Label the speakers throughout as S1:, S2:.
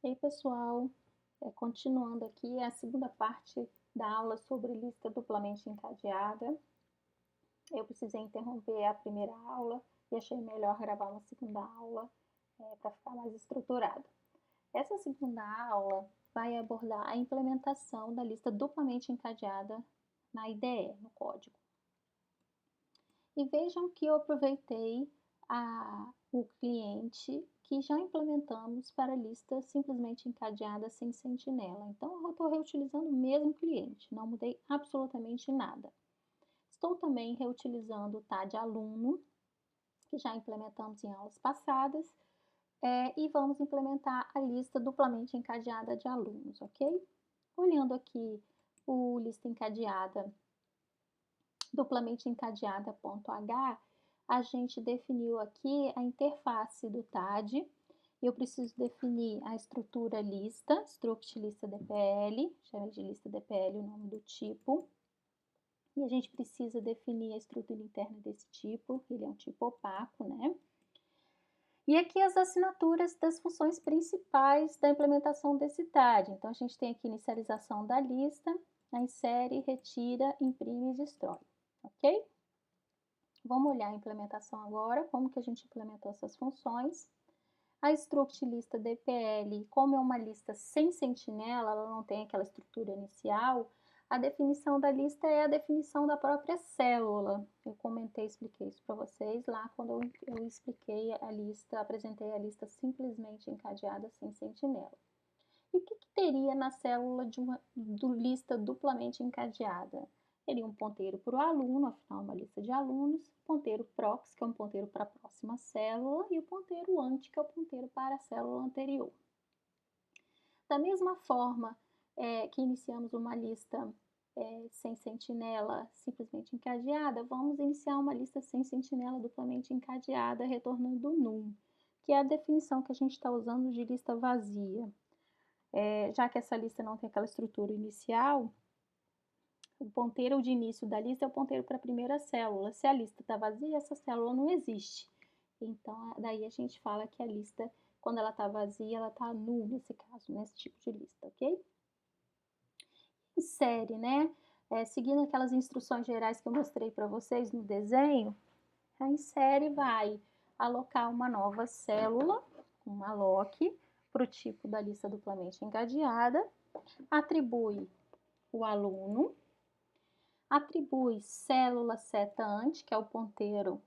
S1: E aí, pessoal, continuando aqui a segunda parte da aula sobre lista duplamente encadeada. Eu precisei interromper a primeira aula e achei melhor gravar uma segunda aula para ficar mais estruturado. Essa segunda aula vai abordar a implementação da lista duplamente encadeada na IDE, no código. E vejam que eu aproveitei o cliente que já implementamos para a lista simplesmente encadeada sem sentinela. Então, eu estou reutilizando o mesmo cliente, não mudei absolutamente nada. Estou também reutilizando o TAD aluno, que já implementamos em aulas passadas, e vamos implementar a lista duplamente encadeada de alunos, ok? Olhando aqui o lista encadeada, duplamente encadeada.h, a gente definiu aqui a interface do TAD. Eu preciso definir a estrutura lista, struct lista DPL, chamei de lista DPL o nome do tipo. E a gente precisa definir a estrutura interna desse tipo, ele é um tipo opaco, né? E aqui as assinaturas das funções principais da implementação desse TAD. Então, a gente tem aqui inicialização da lista, a insere, retira, imprime e destrói, ok? Vamos olhar a implementação agora, como que a gente implementou essas funções. A struct lista DPL, como é uma lista sem sentinela, ela não tem aquela estrutura inicial, a definição da lista é a definição da própria célula. Eu comentei, expliquei isso para vocês lá quando eu expliquei a lista, apresentei a lista simplesmente encadeada sem sentinela. E o que teria na célula do lista duplamente encadeada? Teria um ponteiro para o aluno, afinal, uma lista de alunos, ponteiro prox, que é um ponteiro para a próxima célula, e o ponteiro ante, que é o ponteiro para a célula anterior. Da mesma forma que iniciamos uma lista sem sentinela simplesmente encadeada, vamos iniciar uma lista sem sentinela duplamente encadeada, retornando num, que é a definição que a gente está usando de lista vazia. Já que essa lista não tem aquela estrutura inicial, o ponteiro de início da lista é o ponteiro para a primeira célula. Se a lista está vazia, essa célula não existe. Então, daí a gente fala que a lista, quando ela está vazia, ela está null nesse caso, nesse tipo de lista, ok? Insere, né? Seguindo aquelas instruções gerais que eu mostrei para vocês no desenho, a insere vai alocar uma nova célula, um alloc, para o tipo da lista duplamente encadeada, atribui o aluno, atribui célula seta ante, que é o ponteiro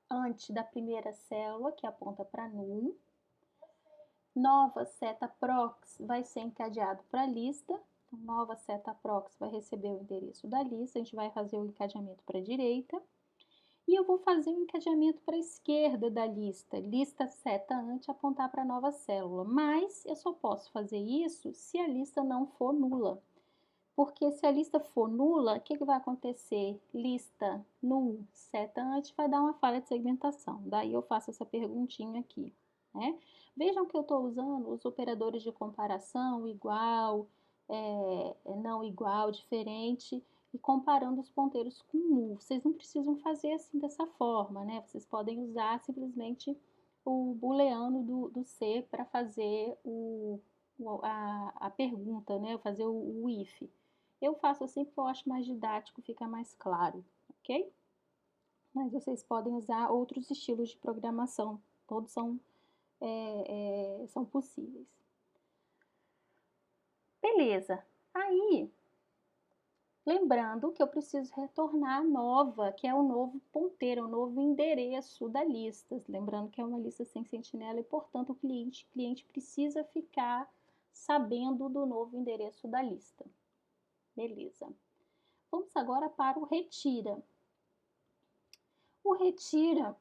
S1: ante da primeira célula, que aponta para null. Nova seta prox vai ser encadeado para a lista. Então, nova seta prox vai receber o endereço da lista. A gente vai fazer o encadeamento para a direita. E eu vou fazer o encadeamento para a esquerda da lista. Lista seta ante apontar para a nova célula. Mas eu só posso fazer isso se a lista não for nula. Porque se a lista for nula, o que vai acontecer? Lista null seta ante vai dar uma falha de segmentação. Daí eu faço essa perguntinha aqui, né? Vejam que eu estou usando os operadores de comparação, igual, não igual, diferente, e comparando os ponteiros com null. Vocês não precisam fazer assim dessa forma, né? Vocês podem usar simplesmente o booleano do C para fazer a pergunta, né? Fazer o if. Eu faço assim porque eu acho mais didático, fica mais claro, ok? Mas vocês podem usar outros estilos de programação, todos são possíveis. Beleza, aí, lembrando que eu preciso retornar a nova, que é o novo ponteiro, o novo endereço da lista. Lembrando que é uma lista sem sentinela e, portanto, o cliente precisa ficar sabendo do novo endereço da lista. Beleza. Vamos agora para o retira. O retira,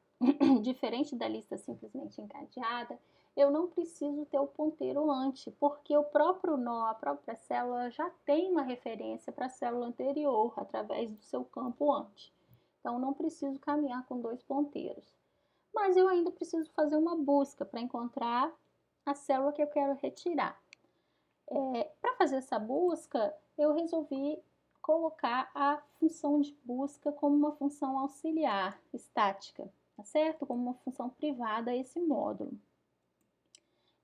S1: diferente da lista simplesmente encadeada, eu não preciso ter o ponteiro ante, porque o próprio nó, a própria célula já tem uma referência para a célula anterior, através do seu campo ante. Então, não preciso caminhar com dois ponteiros. Mas eu ainda preciso fazer uma busca para encontrar a célula que eu quero retirar. Para fazer essa busca, eu resolvi colocar a função de busca como uma função auxiliar, estática, tá certo? Como uma função privada a esse módulo.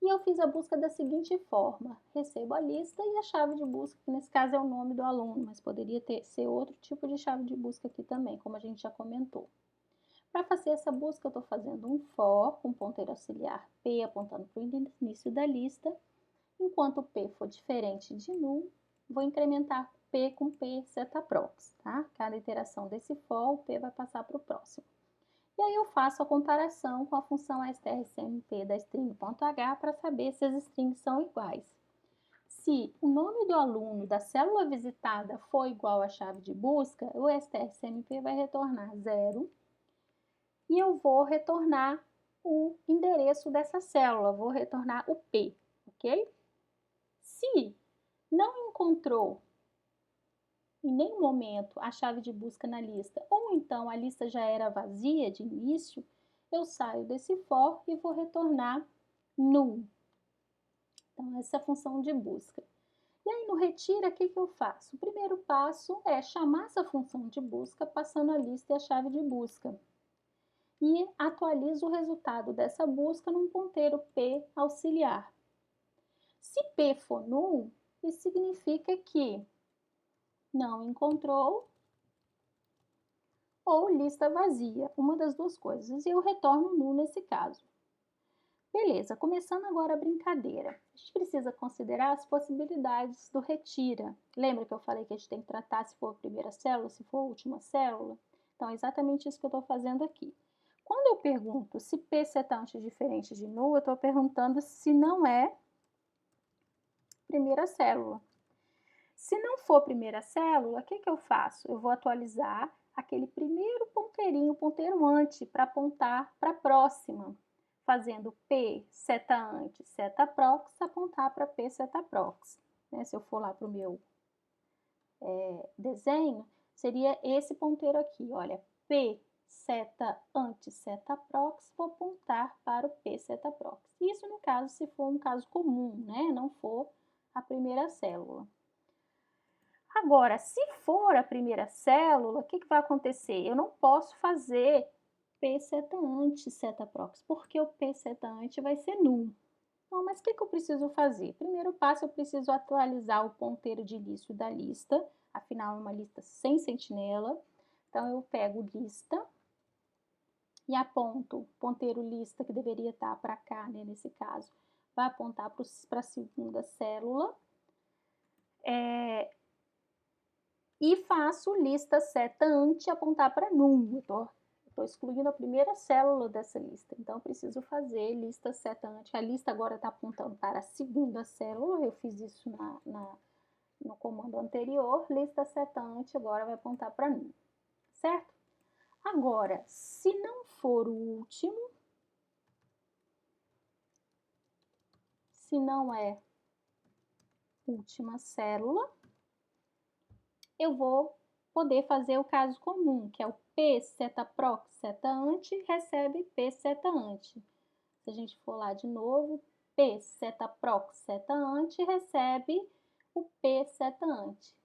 S1: E eu fiz a busca da seguinte forma: recebo a lista e a chave de busca, que nesse caso é o nome do aluno, mas poderia ser outro tipo de chave de busca aqui também, como a gente já comentou. Para fazer essa busca, eu estou fazendo um for com ponteiro auxiliar P apontando para o início da lista. Enquanto P for diferente de null, vou incrementar P com P setaprox, tá? Cada iteração desse for, o P vai passar para o próximo. E aí eu faço a comparação com a função strcmp da string.h para saber se as strings são iguais. Se o nome do aluno da célula visitada for igual à chave de busca, o strcmp vai retornar 0 e eu vou retornar o endereço dessa célula, vou retornar o P, ok? Se não encontrou em nenhum momento a chave de busca na lista, ou então a lista já era vazia de início, eu saio desse for e vou retornar null. Então, essa é a função de busca. E aí, no retira, o que eu faço? O primeiro passo é chamar essa função de busca passando a lista e a chave de busca. E atualizo o resultado dessa busca num ponteiro P auxiliar. Se P for null, isso significa que não encontrou ou lista vazia, uma das duas coisas, e eu retorno null nesse caso. Beleza, começando agora a brincadeira. A gente precisa considerar as possibilidades do retira. Lembra que eu falei que a gente tem que tratar se for a primeira célula, se for a última célula? Então, é exatamente isso que eu estou fazendo aqui. Quando eu pergunto se P setante é diferente de null, eu estou perguntando se não é primeira célula. Se não for primeira célula, o que eu faço? Eu vou atualizar aquele primeiro ponteirinho, ponteiro ante, para apontar para a próxima, fazendo P seta ante, seta prox, apontar para P seta prox. Se eu for lá para o meu desenho, seria esse ponteiro aqui, olha, P seta ante, seta prox, vou apontar para o P seta prox. Isso no caso, se for um caso comum, né? Não for a primeira célula. Agora, se for a primeira célula, o que vai acontecer? Eu não posso fazer P seta ante, seta prox, porque o P seta ante vai ser null. Então, mas o que eu preciso fazer? Primeiro passo, eu preciso atualizar o ponteiro de início da lista, afinal é uma lista sem sentinela. Então, eu pego lista e aponto o ponteiro lista, que deveria estar para cá, né, nesse caso, vai apontar para a segunda célula. E faço lista seta ante apontar para null. Estou excluindo a primeira célula dessa lista, então eu preciso fazer lista seta ante. A lista agora está apontando para a segunda célula, eu fiz isso no comando anterior. Lista seta ante agora vai apontar para null, certo? Agora, se não for o último, se não é última célula, eu vou poder fazer o caso comum, que é o P seta prox seta ante recebe P seta ante. Se a gente for lá de novo, P seta prox seta ante recebe o P seta ante.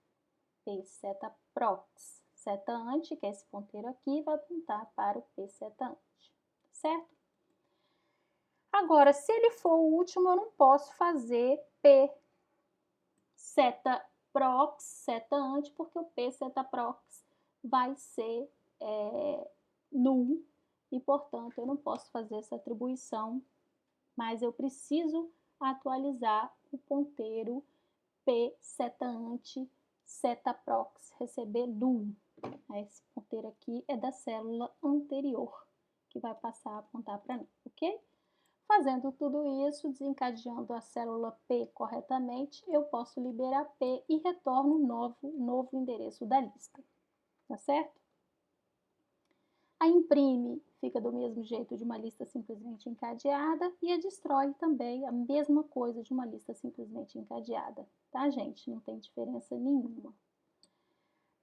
S1: P seta prox seta ante, que é esse ponteiro aqui, vai apontar para o P seta ante, certo? Agora, se ele for o último, eu não posso fazer P seta prox seta ante, porque o P seta prox vai ser null e, portanto, eu não posso fazer essa atribuição, mas eu preciso atualizar o ponteiro P seta ante seta prox receber null. Esse ponteiro aqui é da célula anterior, que vai passar a apontar para null, ok? Fazendo tudo isso, desencadeando a célula P corretamente, eu posso liberar P e retorno o novo endereço da lista, tá certo? A imprime fica do mesmo jeito de uma lista simplesmente encadeada e a destrói também a mesma coisa de uma lista simplesmente encadeada, tá, gente? Não tem diferença nenhuma.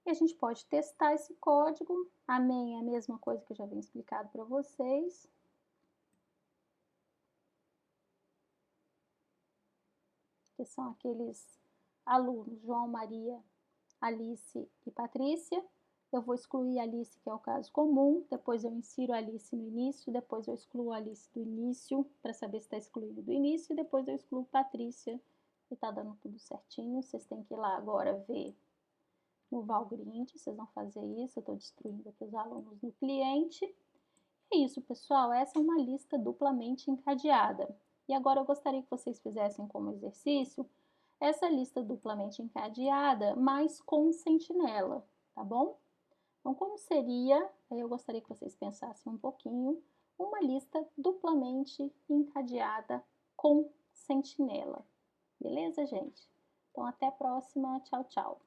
S1: E a gente pode testar esse código. A main é a mesma coisa que eu já havia explicado para vocês. Que são aqueles alunos João, Maria, Alice e Patrícia. eu vou excluir a Alice, que é o caso comum, depois eu insiro a Alice no início, depois eu excluo a Alice do início, para saber se está excluído do início, e depois eu excluo Patrícia, e tá dando tudo certinho. Vocês têm que ir lá agora ver no Valgrind, vocês vão fazer isso, eu estou destruindo aqui os alunos no cliente. É isso, pessoal, essa é uma lista duplamente encadeada. E agora eu gostaria que vocês fizessem como exercício essa lista duplamente encadeada, mas com sentinela, tá bom? Então, como seria, eu gostaria que vocês pensassem um pouquinho, uma lista duplamente encadeada com sentinela. Beleza, gente? Então, até a próxima. Tchau, tchau.